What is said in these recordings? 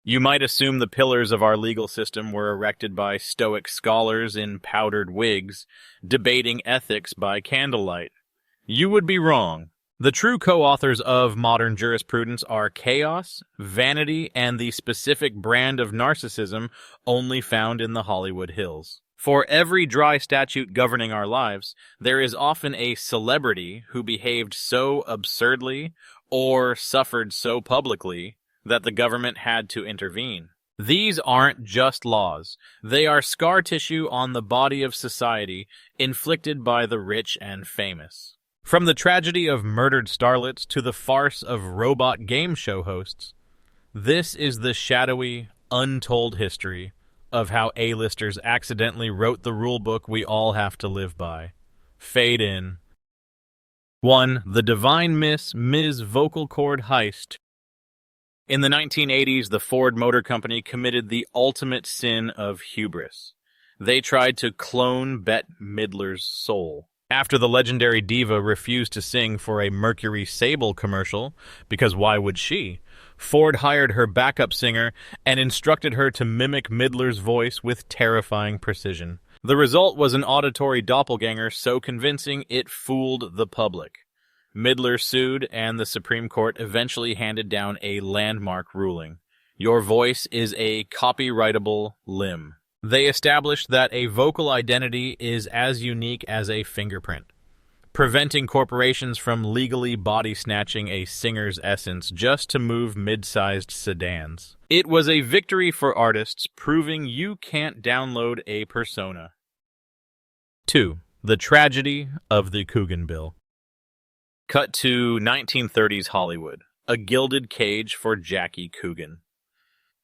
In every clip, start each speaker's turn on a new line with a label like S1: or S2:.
S1: You might assume the pillars of our legal system were erected by stoic scholars in powdered wigs, debating ethics by candlelight. You would be wrong. The true co-authors of modern jurisprudence are chaos, vanity, and the specific brand of narcissism only found in the Hollywood Hills. For every dry statute governing our lives, there is often a celebrity who behaved so absurdly or suffered so publicly that the government had to intervene. These aren't just laws. They are scar tissue on the body of society inflicted by the rich and famous. From the tragedy of murdered starlets to the farce of robot game show hosts, this is the shadowy, untold history of how A-listers accidentally wrote the rulebook we all have to live by. Fade in. 1. The Divine Ms. Vocal Cord Heist. In the 1980s, the Ford Motor Company committed the ultimate sin of hubris. They tried to clone Bette Midler's soul. After the legendary diva refused to sing for a Mercury Sable commercial, because why would she? Ford hired her backup singer and instructed her to mimic Midler's voice with terrifying precision. The result was an auditory doppelganger so convincing it fooled the public. Midler sued, and the Supreme Court eventually handed down a landmark ruling. Your voice is a copyrightable limb. They established that a vocal identity is as unique as a fingerprint, preventing corporations from legally body-snatching a singer's essence just to move mid-sized sedans. It was a victory for artists, proving you can't download a persona. 2. The Tragedy of the Coogan Bill. Cut to 1930s Hollywood, a gilded cage for Jackie Coogan.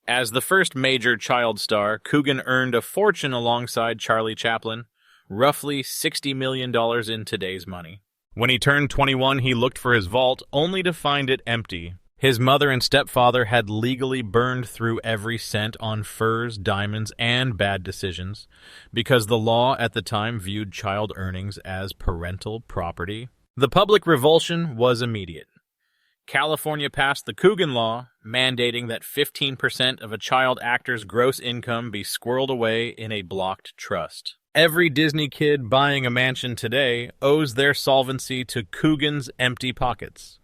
S1: As the first major child star, Coogan earned a fortune alongside Charlie Chaplin, roughly $60 million in today's money. When he turned 21, he looked for his vault, only to find it empty. His mother and stepfather had legally burned through every cent on furs, diamonds, and bad decisions, because the law at the time viewed child earnings as parental property. The public revulsion was immediate. California passed the Coogan Law, mandating that 15% of a child actor's gross income be squirreled away in a blocked trust. Every Disney kid buying a mansion today owes their solvency to Coogan's empty pockets.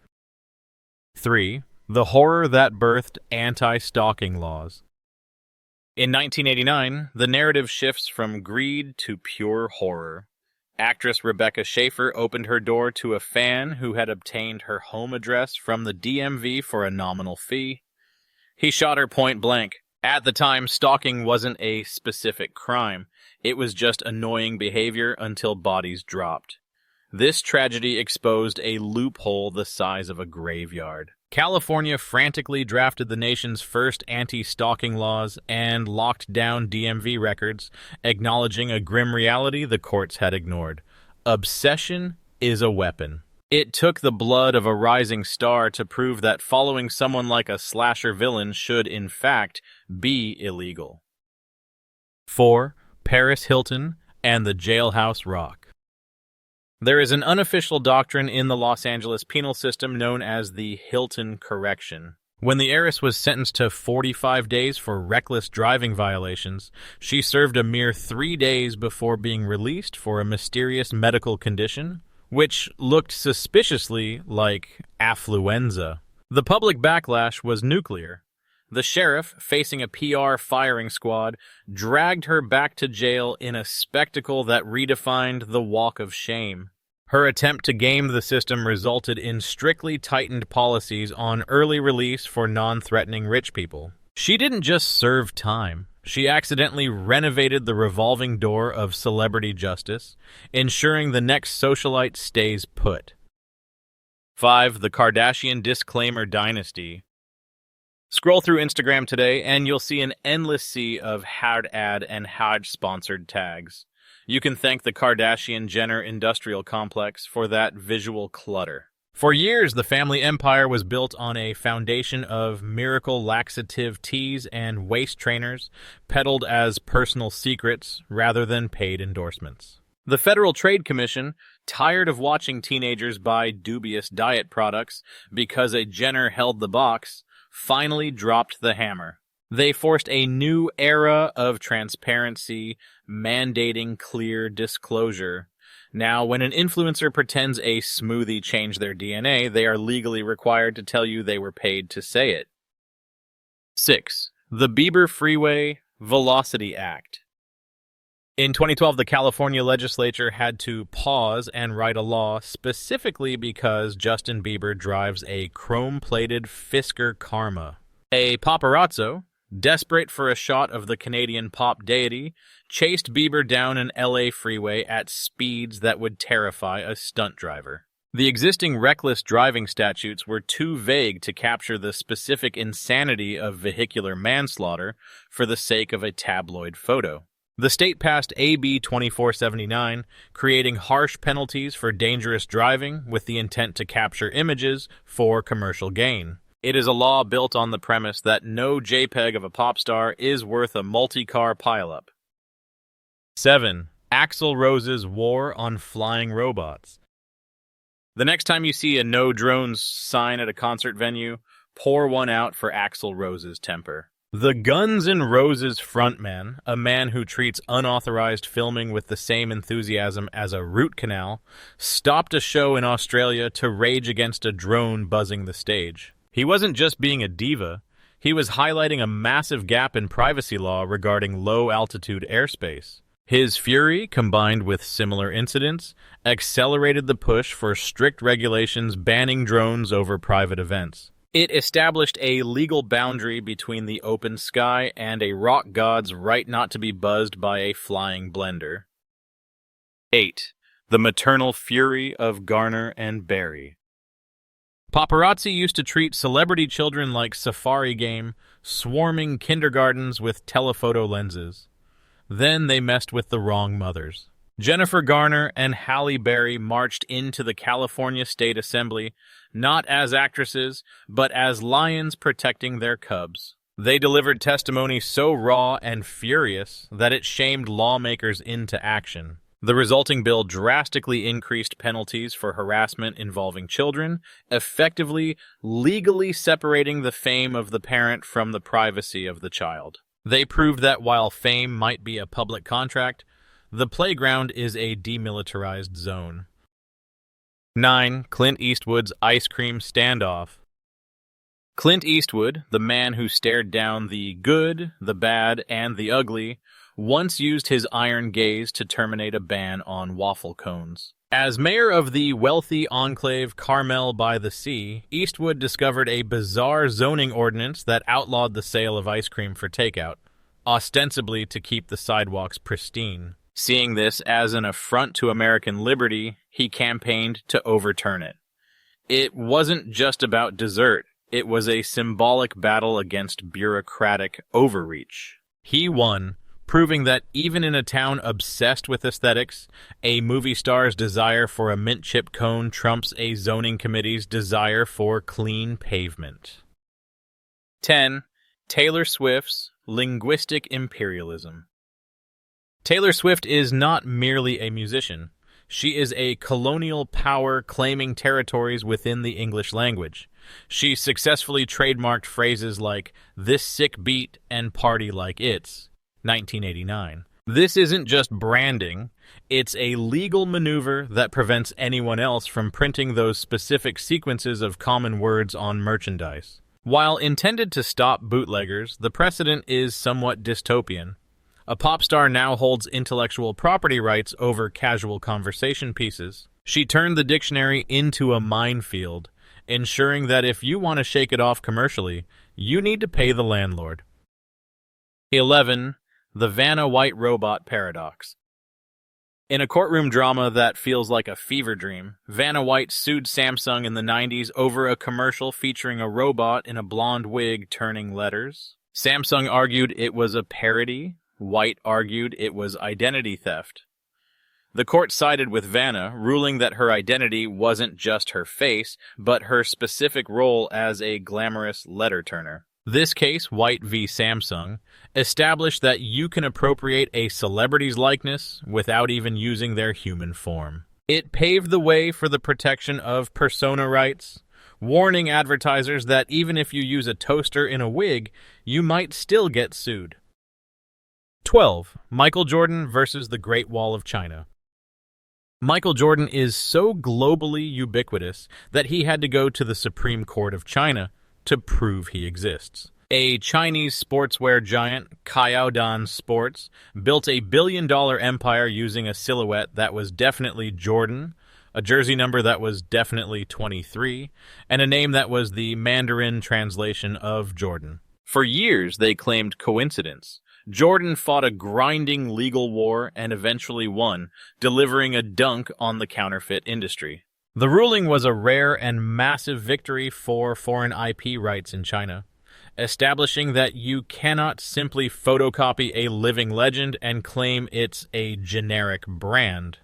S1: 3. The horror that birthed anti-stalking laws. In 1989, the narrative shifts from greed to pure horror. Actress Rebecca Schaeffer opened her door to a fan who had obtained her home address from the DMV for a nominal fee. He shot her point blank. At the time, stalking wasn't a specific crime. It was just annoying behavior until bodies dropped. This tragedy exposed a loophole the size of a graveyard. California frantically drafted the nation's first anti-stalking laws and locked down DMV records, acknowledging a grim reality the courts had ignored. Obsession is a weapon. It took the blood of a rising star to prove that following someone like a slasher villain should, in fact, be illegal. 4. Paris Hilton and the Jailhouse Rock. There is an unofficial doctrine in the Los Angeles penal system known as the Hilton Correction. When the heiress was sentenced to 45 days for reckless driving violations, she served a mere 3 days before being released for a mysterious medical condition, which looked suspiciously like affluenza. The public backlash was nuclear. The sheriff, facing a PR firing squad, dragged her back to jail in a spectacle that redefined the walk of shame. Her attempt to game the system resulted in strictly tightened policies on early release for non-threatening rich people. She didn't just serve time. She accidentally renovated the revolving door of celebrity justice, ensuring the next socialite stays put. 5. The Kardashian Disclaimer Dynasty. Scroll through Instagram today and you'll see an endless sea of Had ad and Had sponsored tags. You can thank the Kardashian-Jenner industrial complex for that visual clutter. For years, the family empire was built on a foundation of miracle laxative teas and waist trainers peddled as personal secrets rather than paid endorsements. The Federal Trade Commission, tired of watching teenagers buy dubious diet products because a Jenner held the box, finally dropped the hammer. They forced a new era of transparency, mandating clear disclosure. Now, when an influencer pretends a smoothie changed their DNA, they are legally required to tell you they were paid to say it. 6. The Bieber Freeway Velocity Act. In 2012, the California legislature had to pause and write a law specifically because Justin Bieber drives a chrome-plated Fisker Karma. A paparazzo, desperate for a shot of the Canadian pop deity, chased Bieber down an LA freeway at speeds that would terrify a stunt driver. The existing reckless driving statutes were too vague to capture the specific insanity of vehicular manslaughter for the sake of a tabloid photo. The state passed AB 2479, creating harsh penalties for dangerous driving with the intent to capture images for commercial gain. It is a law built on the premise that no JPEG of a pop star is worth a multi-car pileup. 7. Axl Rose's War on Flying Robots. The next time you see a no drones sign at a concert venue, pour one out for Axl Rose's temper. The Guns N' Roses frontman, a man who treats unauthorized filming with the same enthusiasm as a root canal, stopped a show in Australia to rage against a drone buzzing the stage. He wasn't just being a diva, he was highlighting a massive gap in privacy law regarding low-altitude airspace. His fury, combined with similar incidents, accelerated the push for strict regulations banning drones over private events. It established a legal boundary between the open sky and a rock god's right not to be buzzed by a flying blender. 8. The Maternal Fury of Garner and Berry. Paparazzi used to treat celebrity children like safari game, swarming kindergartens with telephoto lenses. Then they messed with the wrong mothers. Jennifer Garner and Halle Berry marched into the California State Assembly, not as actresses, but as lions protecting their cubs. They delivered testimony so raw and furious that it shamed lawmakers into action. The resulting bill drastically increased penalties for harassment involving children, effectively legally separating the fame of the parent from the privacy of the child. They proved that while fame might be a public contract, the playground is a demilitarized zone. 9. Clint Eastwood's Ice Cream Standoff. Clint Eastwood, the man who stared down the good, the bad, and the ugly, once used his iron gaze to terminate a ban on waffle cones. As mayor of the wealthy enclave Carmel by the Sea, Eastwood discovered a bizarre zoning ordinance that outlawed the sale of ice cream for takeout, ostensibly to keep the sidewalks pristine. Seeing this as an affront to American liberty, he campaigned to overturn it. It wasn't just about dessert, it was a symbolic battle against bureaucratic overreach. He won, proving that even in a town obsessed with aesthetics, a movie star's desire for a mint chip cone trumps a zoning committee's desire for clean pavement. 10. Taylor Swift's Linguistic Imperialism. Taylor Swift is not merely a musician. She is a colonial power claiming territories within the English language. She successfully trademarked phrases like, "this sick beat" and "party like it's." 1989. This isn't just branding, it's a legal maneuver that prevents anyone else from printing those specific sequences of common words on merchandise. While intended to stop bootleggers, the precedent is somewhat dystopian. A pop star now holds intellectual property rights over casual conversation pieces. She turned the dictionary into a minefield, ensuring that if you want to shake it off commercially, you need to pay the landlord. 11. The Vanna White Robot Paradox. In a courtroom drama that feels like a fever dream, Vanna White sued Samsung in the 90s over a commercial featuring a robot in a blonde wig turning letters. Samsung argued it was a parody. White argued it was identity theft. The court sided with Vanna, ruling that her identity wasn't just her face, but her specific role as a glamorous letter turner. This case, White v. Samsung, established that you can appropriate a celebrity's likeness without even using their human form. It paved the way for the protection of persona rights, warning advertisers that even if you use a toaster in a wig, you might still get sued. 12. Michael Jordan versus the Great Wall of China. Michael Jordan is so globally ubiquitous that he had to go to the Supreme Court of China to prove he exists. A Chinese sportswear giant, Kaioudan Sports, built a billion-dollar empire using a silhouette that was definitely Jordan, a jersey number that was definitely 23, and a name that was the Mandarin translation of Jordan. For years, they claimed coincidence. Jordan fought a grinding legal war and eventually won, delivering a dunk on the counterfeit industry. The ruling was a rare and massive victory for foreign IP rights in China, establishing that you cannot simply photocopy a living legend and claim it's a generic brand.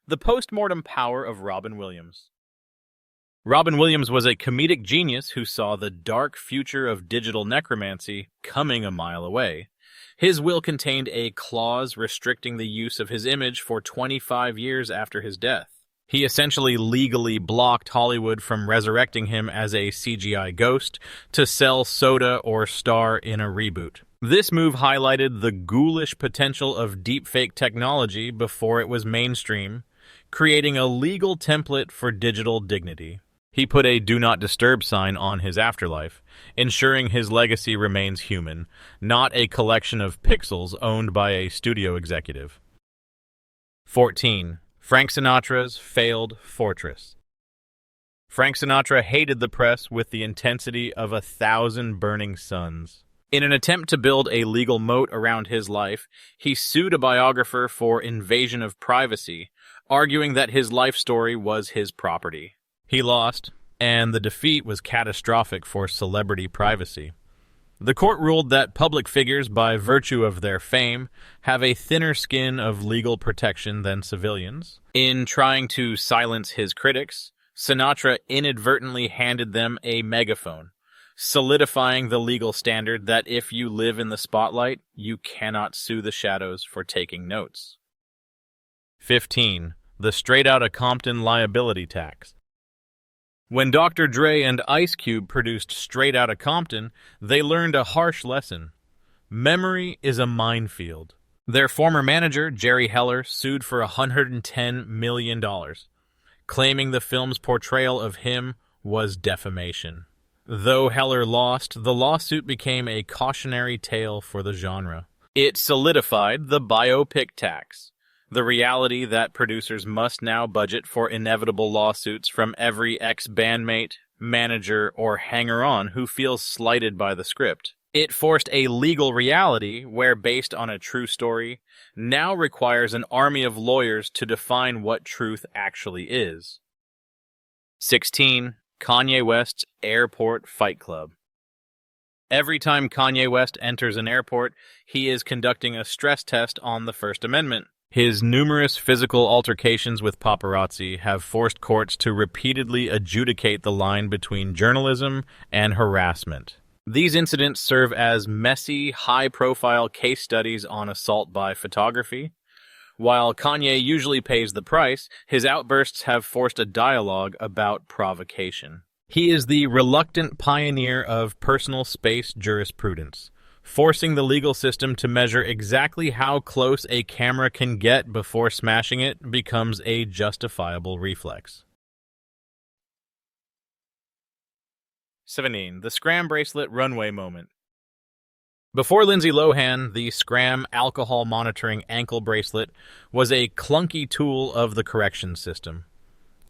S1: The postmortem power of Robin Williams. Robin Williams was a comedic genius who saw the dark future of digital necromancy coming a mile away. His will contained a clause restricting the use of his image for 25 years after his death. He essentially legally blocked Hollywood from resurrecting him as a CGI ghost to sell soda or star in a reboot. This move highlighted the ghoulish potential of deepfake technology before it was mainstream, creating a legal template for digital dignity. He put a Do Not Disturb sign on his afterlife, ensuring his legacy remains human, not a collection of pixels owned by a studio executive. 14. Frank Sinatra's failed fortress. Frank Sinatra hated the press with the intensity of 1,000 burning suns. In an attempt to build a legal moat around his life, he sued a biographer for invasion of privacy, arguing that his life story was his property. He lost, and the defeat was catastrophic for celebrity privacy. The court ruled that public figures, by virtue of their fame, have a thinner skin of legal protection than civilians. In trying to silence his critics, Sinatra inadvertently handed them a megaphone, solidifying the legal standard that if you live in the spotlight, you cannot sue the shadows for taking notes. 15. The Straight Outta Compton liability tax. When Dr. Dre and Ice Cube produced Straight Outta Compton, they learned a harsh lesson. Memory is a minefield. Their former manager, Jerry Heller, sued for $110 million, claiming the film's portrayal of him was defamation. Though Heller lost, the lawsuit became a cautionary tale for the genre. It solidified the biopic tax, the reality that producers must now budget for inevitable lawsuits from every ex-bandmate, manager, or hanger-on who feels slighted by the script. It forced a legal reality where, based on a true story, now requires an army of lawyers to define what truth actually is. 16. Kanye West's Airport Fight Club. Every time Kanye West enters an airport, he is conducting a stress test on the First Amendment. His numerous physical altercations with paparazzi have forced courts to repeatedly adjudicate the line between journalism and harassment. These incidents serve as messy, high-profile case studies on assault by photography. While Kanye usually pays the price, his outbursts have forced a dialogue about provocation. He is the reluctant pioneer of personal space jurisprudence, forcing the legal system to measure exactly how close a camera can get before smashing it becomes a justifiable reflex. 17. The Scram Bracelet Runway Moment. Before Lindsay Lohan, the Scram alcohol monitoring ankle bracelet was a clunky tool of the corrections system.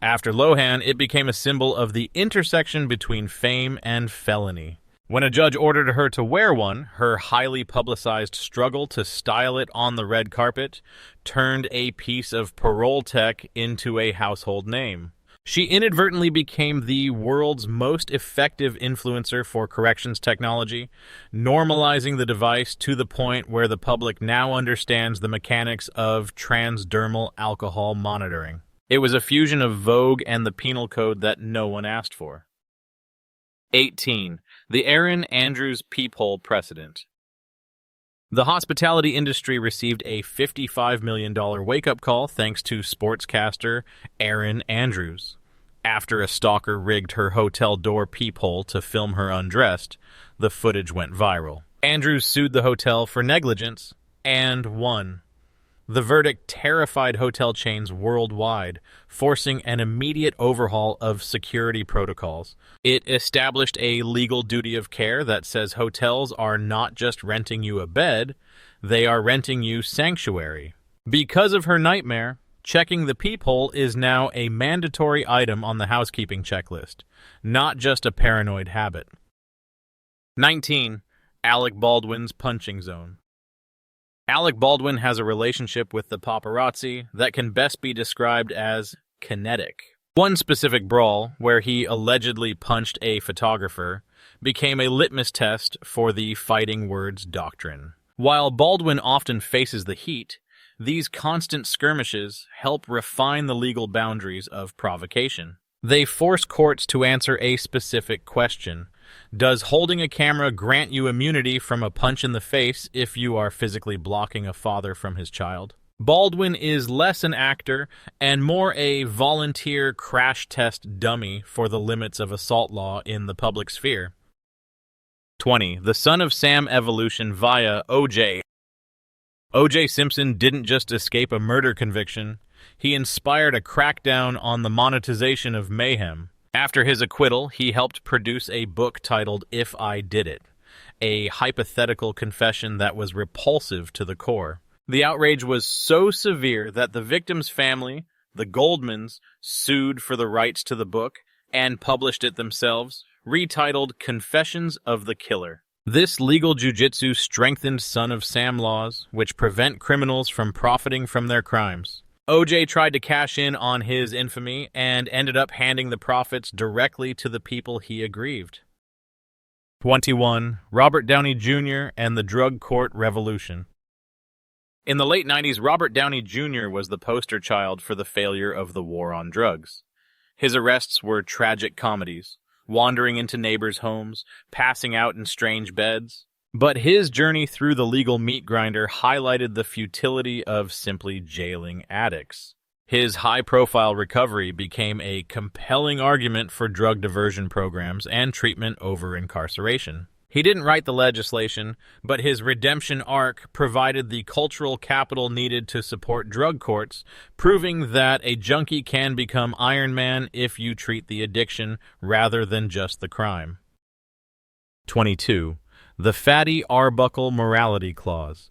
S1: After Lohan, it became a symbol of the intersection between fame and felony. When a judge ordered her to wear one, her highly publicized struggle to style it on the red carpet turned a piece of parole tech into a household name. She inadvertently became the world's most effective influencer for corrections technology, normalizing the device to the point where the public now understands the mechanics of transdermal alcohol monitoring. It was a fusion of Vogue and the penal code that no one asked for. 18. The Erin Andrews Peephole Precedent. The hospitality industry received a $55 million wake-up call thanks to sportscaster Erin Andrews. After a stalker rigged her hotel door peephole to film her undressed, the footage went viral. Andrews sued the hotel for negligence and won. The verdict terrified hotel chains worldwide, forcing an immediate overhaul of security protocols. It established a legal duty of care that says hotels are not just renting you a bed, they are renting you sanctuary. Because of her nightmare, checking the peephole is now a mandatory item on the housekeeping checklist, not just a paranoid habit. 19. Alec Baldwin's punching zone. Alec Baldwin has a relationship with the paparazzi that can best be described as kinetic. One specific brawl, where he allegedly punched a photographer, became a litmus test for the fighting words doctrine. While Baldwin often faces the heat, these constant skirmishes help refine the legal boundaries of provocation. They force courts to answer a specific question. Does holding a camera grant you immunity from a punch in the face if you are physically blocking a father from his child? Baldwin is less an actor and more a volunteer crash test dummy for the limits of assault law in the public sphere. 20. The Son of Sam evolution via O.J. O.J. Simpson didn't just escape a murder conviction, he inspired a crackdown on the monetization of mayhem. After his acquittal, he helped produce a book titled If I Did It, a hypothetical confession that was repulsive to the core. The outrage was so severe that the victim's family, the Goldmans, sued for the rights to the book and published it themselves, retitled Confessions of the Killer. This legal jujitsu strengthened Son of Sam laws, which prevent criminals from profiting from their crimes. O.J. tried to cash in on his infamy and ended up handing the profits directly to the people he aggrieved. 21. Robert Downey Jr. and the Drug Court Revolution. In the late 90s, Robert Downey Jr. was the poster child for the failure of the war on drugs. His arrests were tragic comedies, wandering into neighbors' homes, passing out in strange beds. But his journey through the legal meat grinder highlighted the futility of simply jailing addicts. His high-profile recovery became a compelling argument for drug diversion programs and treatment over incarceration. He didn't write the legislation, but his redemption arc provided the cultural capital needed to support drug courts, proving that a junkie can become Iron Man if you treat the addiction rather than just the crime. 22. The Fatty Arbuckle Morality Clause.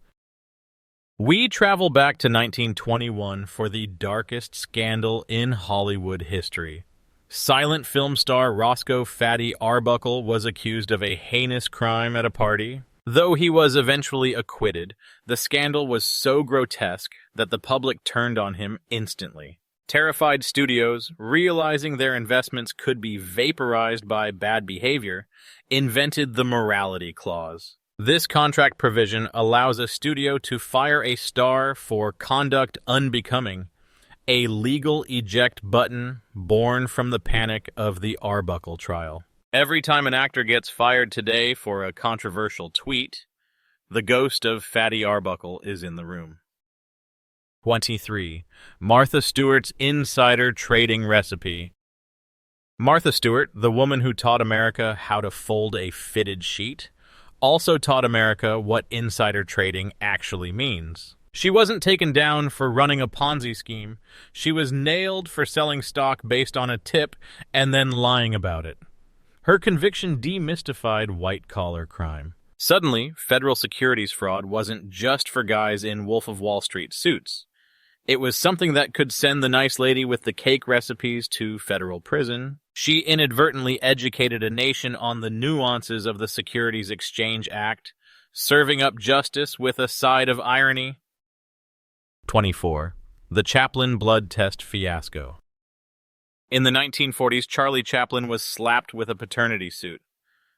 S1: We travel back to 1921 for the darkest scandal in Hollywood history. Silent film star Roscoe Fatty Arbuckle was accused of a heinous crime at a party. Though he was eventually acquitted, the scandal was so grotesque that the public turned on him instantly. Terrified studios, realizing their investments could be vaporized by bad behavior, invented the morality clause. This contract provision allows a studio to fire a star for conduct unbecoming, a legal eject button born from the panic of the Arbuckle trial. Every time an actor gets fired today for a controversial tweet, the ghost of Fatty Arbuckle is in the room. 23. Martha Stewart's insider trading recipe. Martha Stewart, the woman who taught America how to fold a fitted sheet, also taught America what insider trading actually means. She wasn't taken down for running a Ponzi scheme. She was nailed for selling stock based on a tip and then lying about it. Her conviction demystified white-collar crime. Suddenly, federal securities fraud wasn't just for guys in Wolf of Wall Street suits. It was something that could send the nice lady with the cake recipes to federal prison. She inadvertently educated a nation on the nuances of the Securities Exchange Act, serving up justice with a side of irony. 24. The Chaplin blood test fiasco. In the 1940s, Charlie Chaplin was slapped with a paternity suit.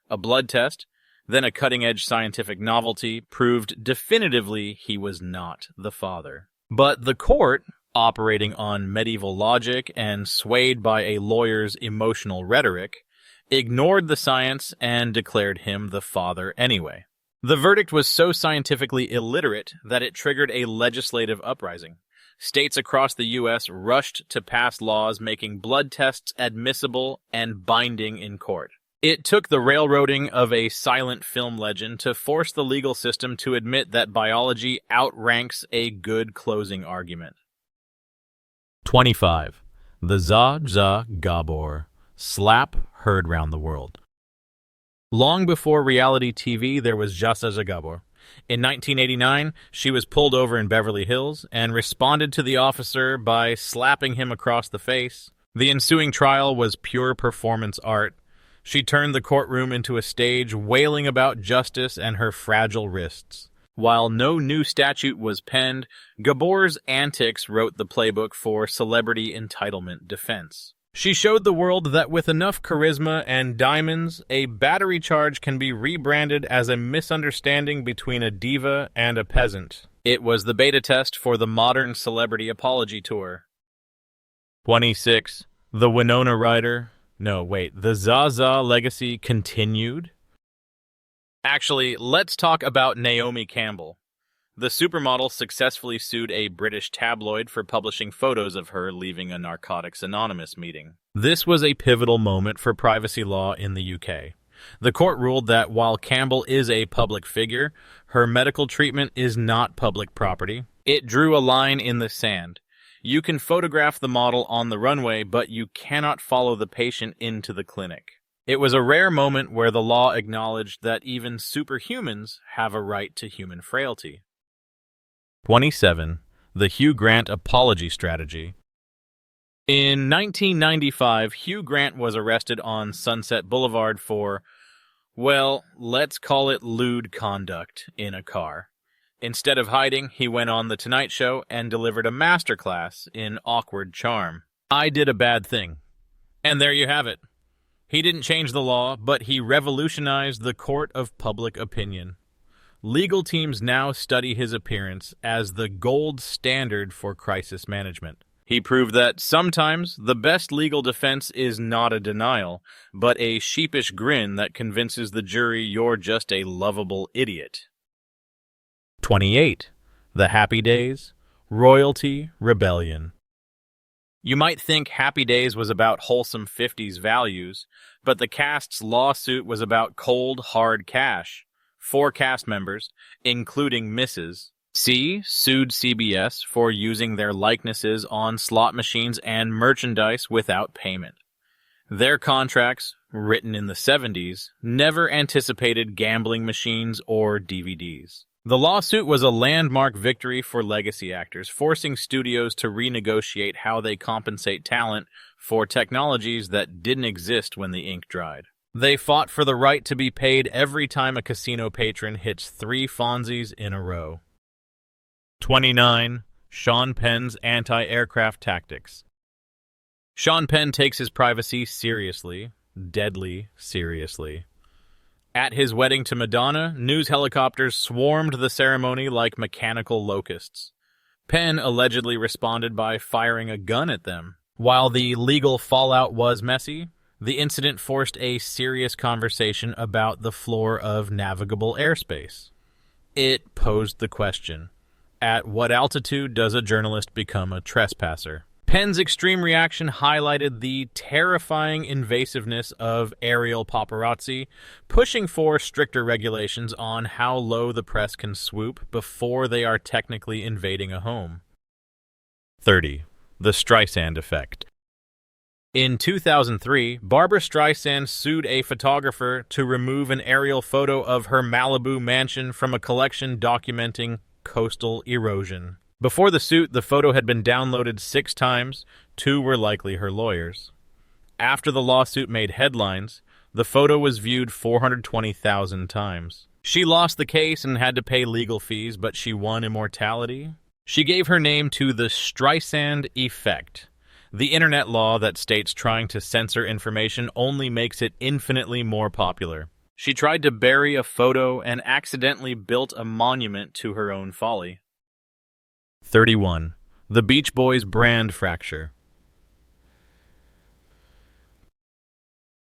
S1: A blood test, then a cutting-edge scientific novelty, proved definitively he was not the father. But the court, operating on medieval logic and swayed by a lawyer's emotional rhetoric, ignored the science and declared him the father anyway. The verdict was so scientifically illiterate that it triggered a legislative uprising. States across the U.S. rushed to pass laws making blood tests admissible and binding in court. It took the railroading of a silent film legend to force the legal system to admit that biology outranks a good closing argument. 25. The Zsa Gabor slap heard round the world. Long before reality TV, there was Zsa Gabor. In 1989, she was pulled over in Beverly Hills and responded to the officer by slapping him across the face. The ensuing trial was pure performance art. She turned the courtroom into a stage, wailing about justice and her fragile wrists. While no new statute was penned, Gabor's antics wrote the playbook for celebrity entitlement defense. She showed the world that with enough charisma and diamonds, a battery charge can be rebranded as a misunderstanding between a diva and a peasant. It was the beta test for the modern celebrity apology tour. 26. The Winona Ryder. The Zaza legacy continued? Actually, let's talk about Naomi Campbell. The supermodel successfully sued a British tabloid for publishing photos of her leaving a Narcotics Anonymous meeting. This was a pivotal moment for privacy law in the UK. The court ruled that while Campbell is a public figure, her medical treatment is not public property. It drew a line in the sand. You can photograph the model on the runway, but you cannot follow the patient into the clinic. It was a rare moment where the law acknowledged that even superhumans have a right to human frailty. 27. The Hugh Grant apology strategy. In 1995, Hugh Grant was arrested on Sunset Boulevard for, well, let's call it lewd conduct in a car. Instead of hiding, he went on The Tonight Show and delivered a masterclass in awkward charm. I did a bad thing. And there you have it. He didn't change the law, but he revolutionized the court of public opinion. Legal teams now study his appearance as the gold standard for crisis management. He proved that sometimes the best legal defense is not a denial, but a sheepish grin that convinces the jury you're just a lovable idiot. 28. The Happy Days, Royalty Rebellion. You might think Happy Days was about wholesome 50s values, but the cast's lawsuit was about cold, hard cash. 4 cast members, including Mrs. C, sued CBS for using their likenesses on slot machines and merchandise without payment. Their contracts, written in the 70s, never anticipated gambling machines or DVDs. The lawsuit was a landmark victory for legacy actors, forcing studios to renegotiate how they compensate talent for technologies that didn't exist when the ink dried. They fought for the right to be paid every time a casino patron hits 3 Fonzies in a row. 29. Sean Penn's anti-aircraft tactics. Sean Penn takes his privacy seriously, deadly seriously. At his wedding to Madonna, news helicopters swarmed the ceremony like mechanical locusts. Penn allegedly responded by firing a gun at them. While the legal fallout was messy, the incident forced a serious conversation about the floor of navigable airspace. It posed the question, at what altitude does a journalist become a trespasser? Penn's extreme reaction highlighted the terrifying invasiveness of aerial paparazzi, pushing for stricter regulations on how low the press can swoop before they are technically invading a home. 30. The Streisand Effect. In 2003, Barbra Streisand sued a photographer to remove an aerial photo of her Malibu mansion from a collection documenting coastal erosion. Before the suit, the photo had been downloaded 6 times. 2 were likely her lawyers. After the lawsuit made headlines, the photo was viewed 420,000 times. She lost the case and had to pay legal fees, but she won immortality. She gave her name to the Streisand Effect, the internet law that states trying to censor information only makes it infinitely more popular. She tried to bury a photo and accidentally built a monument to her own folly. 31. The Beach Boys brand fracture.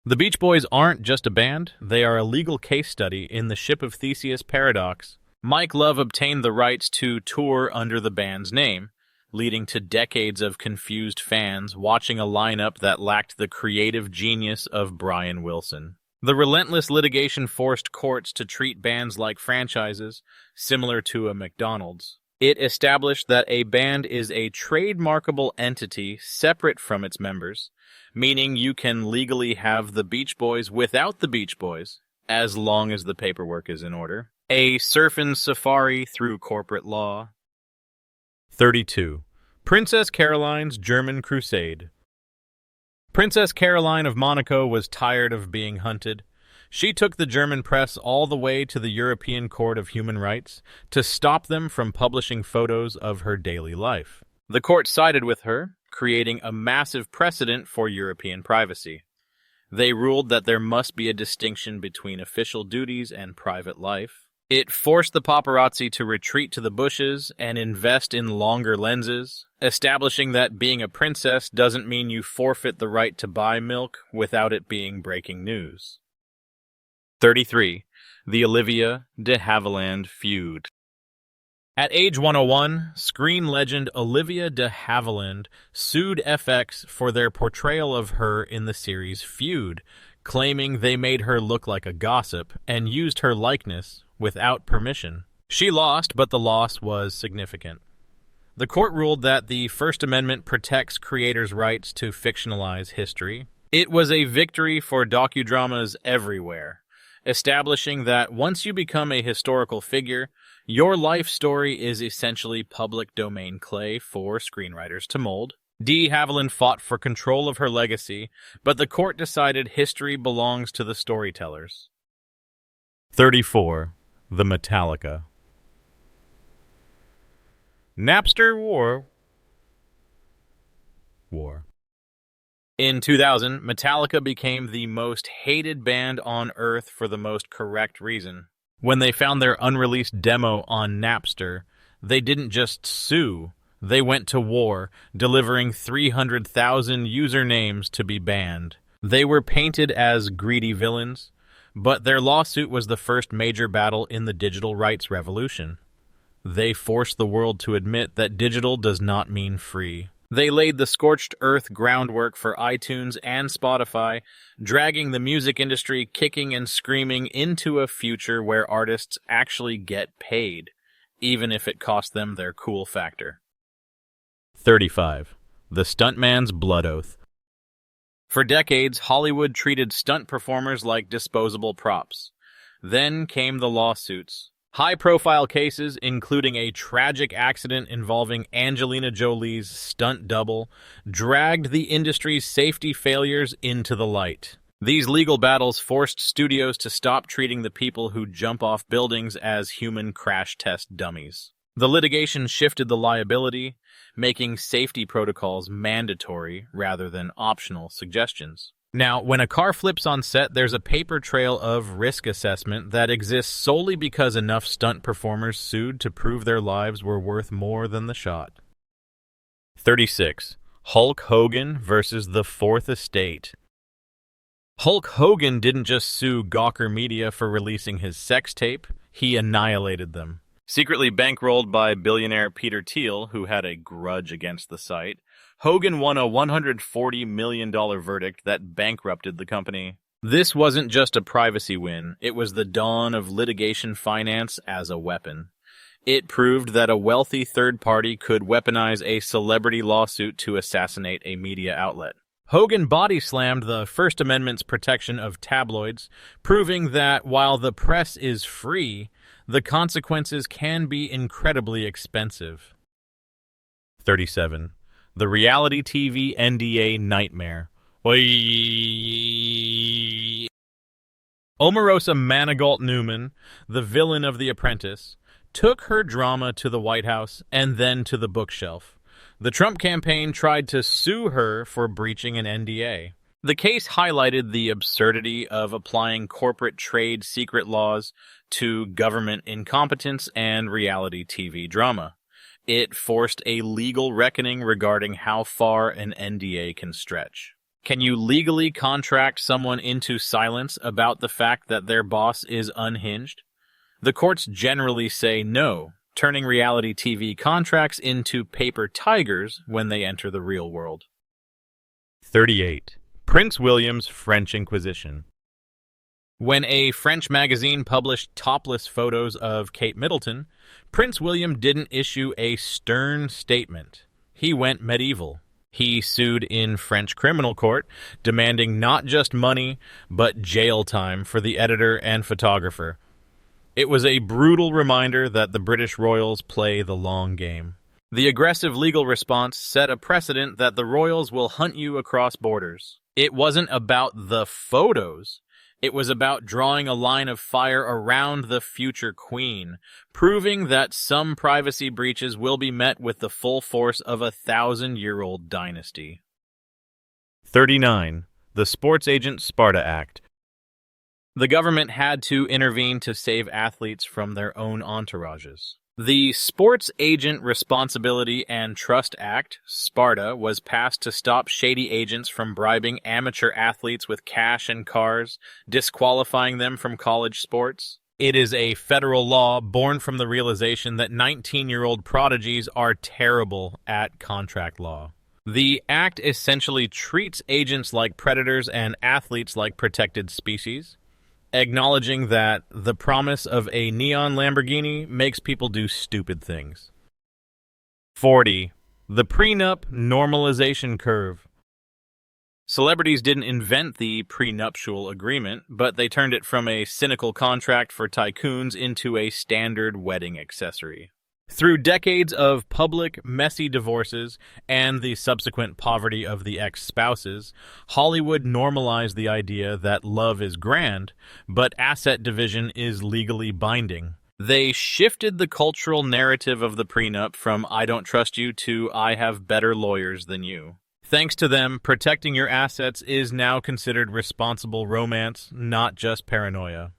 S1: The Beach Boys aren't just a band, they are a legal case study in the Ship of Theseus paradox. Mike Love obtained the rights to tour under the band's name, leading to decades of confused fans watching a lineup that lacked the creative genius of Brian Wilson. The relentless litigation forced courts to treat bands like franchises, similar to a McDonald's. It established that a band is a trademarkable entity separate from its members, meaning you can legally have the Beach Boys without the Beach Boys, as long as the paperwork is in order. A surfing safari through corporate law. 32. Princess Caroline's German Crusade. Princess Caroline of Monaco was tired of being hunted. She took the German press all the way to the European Court of Human Rights to stop them from publishing photos of her daily life. The court sided with her, creating a massive precedent for European privacy. They ruled that there must be a distinction between official duties and private life. It forced the paparazzi to retreat to the bushes and invest in longer lenses, establishing that being a princess doesn't mean you forfeit the right to buy milk without it being breaking news. 33. The Olivia de Havilland Feud. At age 101, screen legend Olivia de Havilland sued FX for their portrayal of her in the series Feud, claiming they made her look like a gossip and used her likeness without permission. She lost, but the loss was significant. The court ruled that the First Amendment protects creators' rights to fictionalize history. It was a victory for docudramas everywhere, establishing that once you become a historical figure, your life story is essentially public domain clay for screenwriters to mold. De Havilland fought for control of her legacy, but the court decided history belongs to the storytellers. 34. The Metallica. Napster War. In 2000, Metallica became the most hated band on Earth for the most correct reason. When they found their unreleased demo on Napster, they didn't just sue, they went to war, delivering 300,000 usernames to be banned. They were painted as greedy villains, but their lawsuit was the first major battle in the digital rights revolution. They forced the world to admit that digital does not mean free. They laid the scorched earth groundwork for iTunes and Spotify, dragging the music industry kicking and screaming into a future where artists actually get paid, even if it cost them their cool factor. 35. The Stuntman's Blood Oath. For decades, Hollywood treated stunt performers like disposable props. Then came the lawsuits. High-profile cases, including a tragic accident involving Angelina Jolie's stunt double, dragged the industry's safety failures into the light. These legal battles forced studios to stop treating the people who jump off buildings as human crash test dummies. The litigation shifted the liability, making safety protocols mandatory rather than optional suggestions. Now, when a car flips on set, there's a paper trail of risk assessment that exists solely because enough stunt performers sued to prove their lives were worth more than the shot. 36. Hulk Hogan versus the Fourth Estate. Hulk Hogan didn't just sue Gawker Media for releasing his sex tape, he annihilated them. Secretly bankrolled by billionaire Peter Thiel, who had a grudge against the site, Hogan won a $140 million verdict that bankrupted the company. This wasn't just a privacy win, it was the dawn of litigation finance as a weapon. It proved that a wealthy third party could weaponize a celebrity lawsuit to assassinate a media outlet. Hogan body-slammed the First Amendment's protection of tabloids, proving that while the press is free, the consequences can be incredibly expensive. 37. The reality TV NDA nightmare. Omarosa Manigault Newman, the villain of The Apprentice, took her drama to the White House and then to the bookshelf. The Trump campaign tried to sue her for breaching an NDA. The case highlighted the absurdity of applying corporate trade secret laws to government incompetence and reality TV drama. It forced a legal reckoning regarding how far an NDA can stretch. Can you legally contract someone into silence about the fact that their boss is unhinged? The courts generally say no, turning reality TV contracts into paper tigers when they enter the real world.
S2: 38. Prince William's French Inquisition.
S1: When a French magazine published topless photos of Kate Middleton, Prince William didn't issue a stern statement. He went medieval. He sued in French criminal court, demanding not just money, but jail time for the editor and photographer. It was a brutal reminder that the British royals play the long game. The aggressive legal response set a precedent that the royals will hunt you across borders. It wasn't about the photos. It was about drawing a line of fire around the future queen, proving that some privacy breaches will be met with the full force of a 1,000-year-old dynasty.
S2: 39. The Sports Agent Sparta Act.
S1: The government had to intervene to save athletes from their own entourages. The Sports Agent Responsibility and Trust Act, SPARTA, was passed to stop shady agents from bribing amateur athletes with cash and cars, disqualifying them from college sports. It is a federal law born from the realization that 19-year-old prodigies are terrible at contract law. The act essentially treats agents like predators and athletes like protected species, acknowledging that the promise of a neon Lamborghini makes people do stupid things.
S2: 40. The Prenup Normalization Curve.
S1: Celebrities didn't invent the prenuptial agreement, but they turned it from a cynical contract for tycoons into a standard wedding accessory. Through decades of public, messy divorces and the subsequent poverty of the ex-spouses, Hollywood normalized the idea that love is grand, but asset division is legally binding. They shifted the cultural narrative of the prenup from "I don't trust you" to "I have better lawyers than you." Thanks to them, protecting your assets is now considered responsible romance, not just paranoia.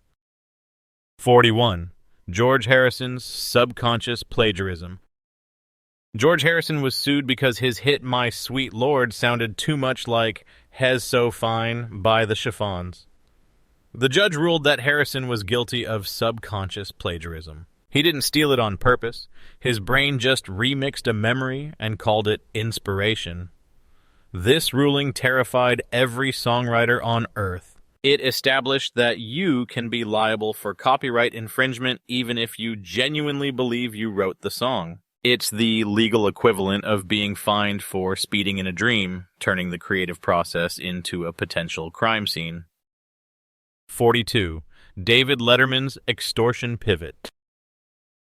S2: 41. George Harrison's subconscious plagiarism.
S1: George Harrison was sued because his hit My Sweet Lord sounded too much like Hez So Fine by the Chiffons. The judge ruled that Harrison was guilty of subconscious plagiarism. He didn't steal it on purpose. His brain just remixed a memory and called it inspiration. This ruling terrified every songwriter on earth. It established that you can be liable for copyright infringement even if you genuinely believe you wrote the song. It's the legal equivalent of being fined for speeding in a dream, turning the creative process into a potential crime scene.
S2: 42. David Letterman's extortion pivot.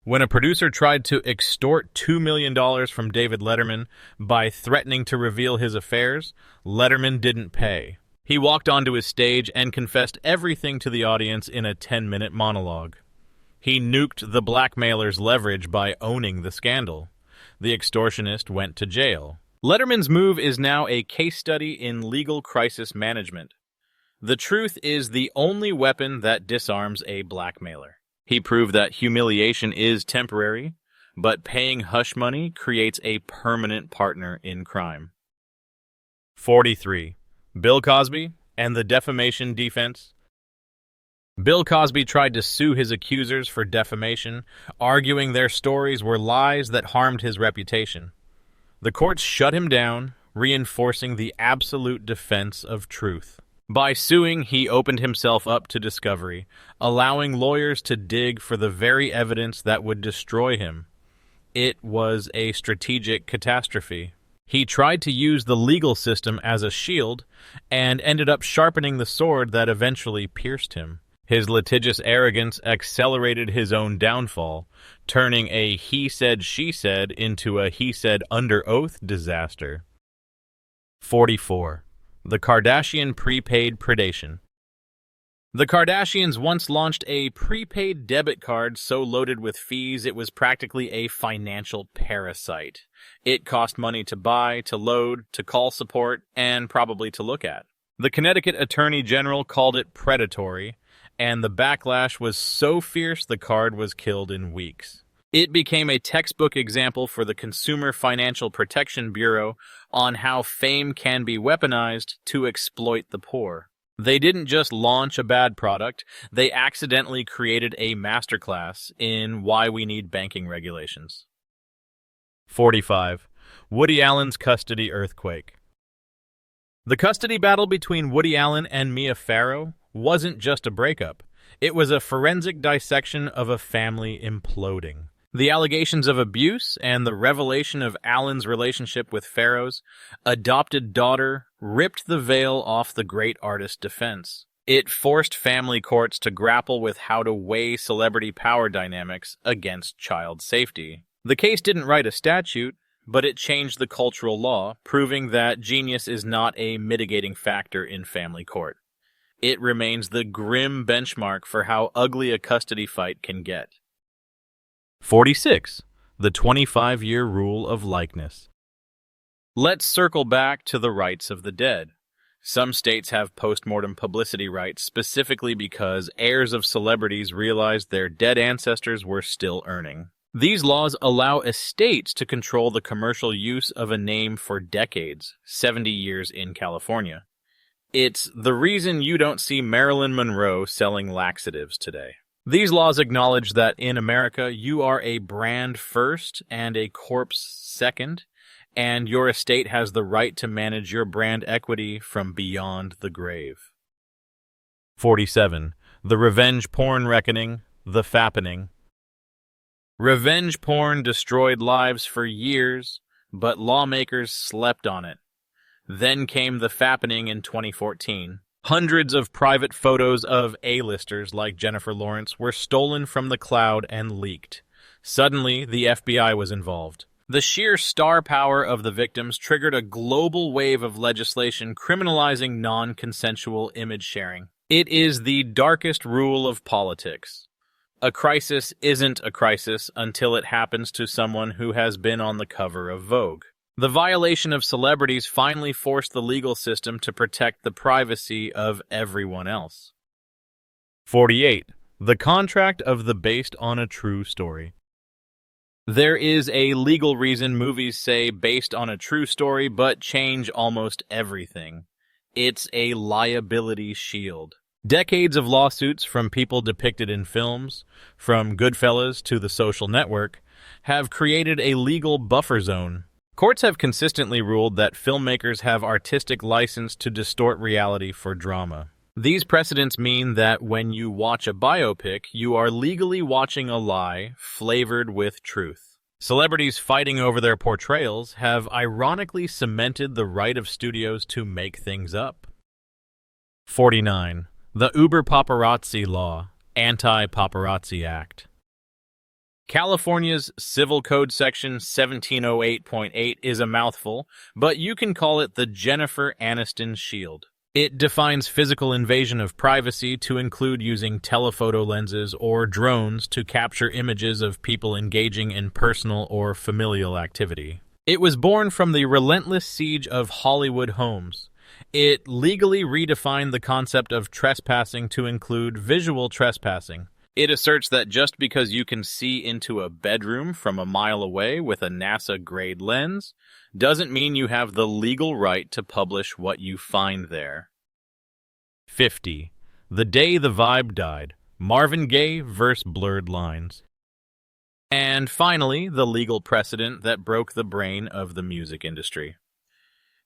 S1: When a producer tried to extort $2 million from David Letterman by threatening to reveal his affairs, Letterman didn't pay. He walked onto his stage and confessed everything to the audience in a 10-minute monologue. He nuked the blackmailer's leverage by owning the scandal. The extortionist went to jail. Letterman's move is now a case study in legal crisis management. The truth is the only weapon that disarms a blackmailer. He proved that humiliation is temporary, but paying hush money creates a permanent partner in crime.
S2: 43. Bill Cosby and the defamation defense.
S1: Bill Cosby tried to sue his accusers for defamation, arguing their stories were lies that harmed his reputation. The courts shut him down, reinforcing the absolute defense of truth. By suing, he opened himself up to discovery, allowing lawyers to dig for the very evidence that would destroy him. It was a strategic catastrophe. He tried to use the legal system as a shield and ended up sharpening the sword that eventually pierced him. His litigious arrogance accelerated his own downfall, turning a he said, she said into a he said under oath disaster.
S2: 44. The Kardashian prepaid predation.
S1: The Kardashians once launched a prepaid debit card so loaded with fees it was practically a financial parasite. It cost money to buy, to load, to call support, and probably to look at. The Connecticut Attorney General called it predatory, and the backlash was so fierce the card was killed in weeks. It became a textbook example for the Consumer Financial Protection Bureau on how fame can be weaponized to exploit the poor. They didn't just launch a bad product, they accidentally created a masterclass in why we need banking regulations.
S2: 45. Woody Allen's custody earthquake. The custody battle between Woody Allen and Mia Farrow wasn't just a breakup. It was a forensic dissection of a family imploding. The allegations of abuse and the revelation of Allen's relationship with Farrow's adopted daughter ripped the veil off the great artist's defense. It forced family courts to grapple with how to weigh celebrity power dynamics against child safety. The case didn't write a statute, but it changed the cultural law, proving that genius is not a mitigating factor in family court. It remains the grim benchmark for how ugly a custody fight can get. 46. The 25-year rule of likeness.
S1: Let's circle back to the rights of the dead. Some states have postmortem publicity rights specifically because heirs of celebrities realized their dead ancestors were still earning. These laws allow estates to control the commercial use of a name for decades, 70 years in California. It's the reason you don't see Marilyn Monroe selling laxatives today. These laws acknowledge that in America, you are a brand first and a corpse second, and your estate has the right to manage your brand equity from beyond the grave.
S2: 47. The revenge porn reckoning, the fappening.
S1: Revenge porn destroyed lives for years, but lawmakers slept on it. Then came the fappening in 2014. Hundreds of private photos of A-listers like Jennifer Lawrence were stolen from the cloud and leaked. Suddenly, the FBI was involved. The sheer star power of the victims triggered a global wave of legislation criminalizing non-consensual image sharing. It is the darkest rule of politics. A crisis isn't a crisis until it happens to someone who has been on the cover of Vogue. The violation of celebrities finally forced the legal system to protect the privacy of everyone else.
S2: 48. The contract of the based on a true story.
S1: There is a legal reason movies say based on a true story but change almost everything. It's a liability shield. Decades of lawsuits from people depicted in films, from Goodfellas to The Social Network, have created a legal buffer zone. Courts have consistently ruled that filmmakers have artistic license to distort reality for drama. These precedents mean that when you watch a biopic, you are legally watching a lie flavored with truth. Celebrities fighting over their portrayals have ironically cemented the right of studios to make things up.
S2: 49. The Uber Paparazzi Law, Anti-Paparazzi Act.
S1: California's Civil Code Section 1708.8 is a mouthful, but you can call it the Jennifer Aniston Shield. It defines physical invasion of privacy to include using telephoto lenses or drones to capture images of people engaging in personal or familial activity. It was born from the relentless siege of Hollywood homes. It legally redefined the concept of trespassing to include visual trespassing. It asserts that just because you can see into a bedroom from a mile away with a NASA-grade lens doesn't mean you have the legal right to publish what you find there.
S2: 50. The Day the Vibe Died, Marvin Gaye vs. Blurred Lines.
S1: And finally, the legal precedent that broke the brain of the music industry.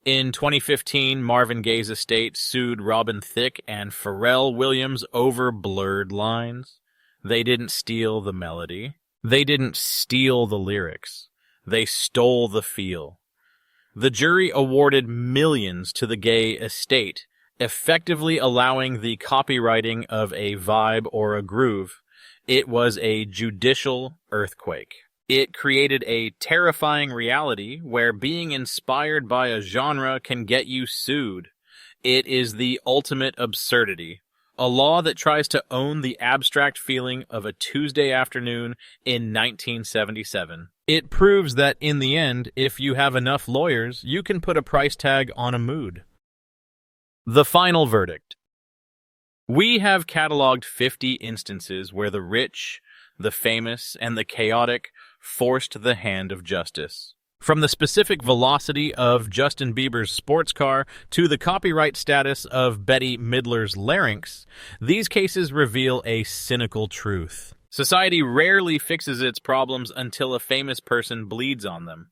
S1: In 2015, Marvin Gaye's estate sued Robin Thicke and Pharrell Williams over blurred lines. They didn't steal the melody. They didn't steal the lyrics. They stole the feel. The jury awarded millions to the Gaye estate, effectively allowing the copywriting of a vibe or a groove. It was a judicial earthquake. It created a terrifying reality where being inspired by a genre can get you sued. It is the ultimate absurdity. A law that tries to own the abstract feeling of a Tuesday afternoon in 1977. It proves that in the end, if you have enough lawyers, you can put a price tag on a mood. The final verdict. We have cataloged 50 instances where the rich, the famous, and the chaotic forced the hand of justice. From the specific velocity of Justin Bieber's sports car to the copyright status of Bette Midler's larynx, these cases reveal a cynical truth. Society rarely fixes its problems until a famous person bleeds on them.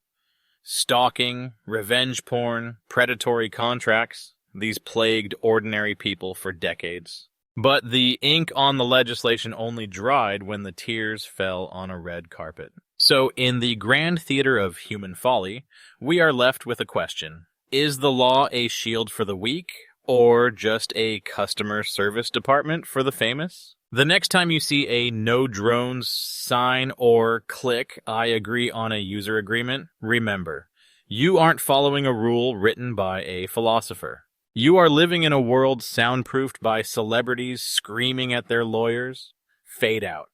S1: Stalking, revenge porn, predatory contracts, these plagued ordinary people for decades. But the ink on the legislation only dried when the tears fell on a red carpet. So, in the grand theater of human folly, we are left with a question. Is the law a shield for the weak, or just a customer service department for the famous? The next time you see a no drones sign or click I agree on a user agreement, remember, you aren't following a rule written by a philosopher. You are living in a world soundproofed by celebrities screaming at their lawyers. Fade out.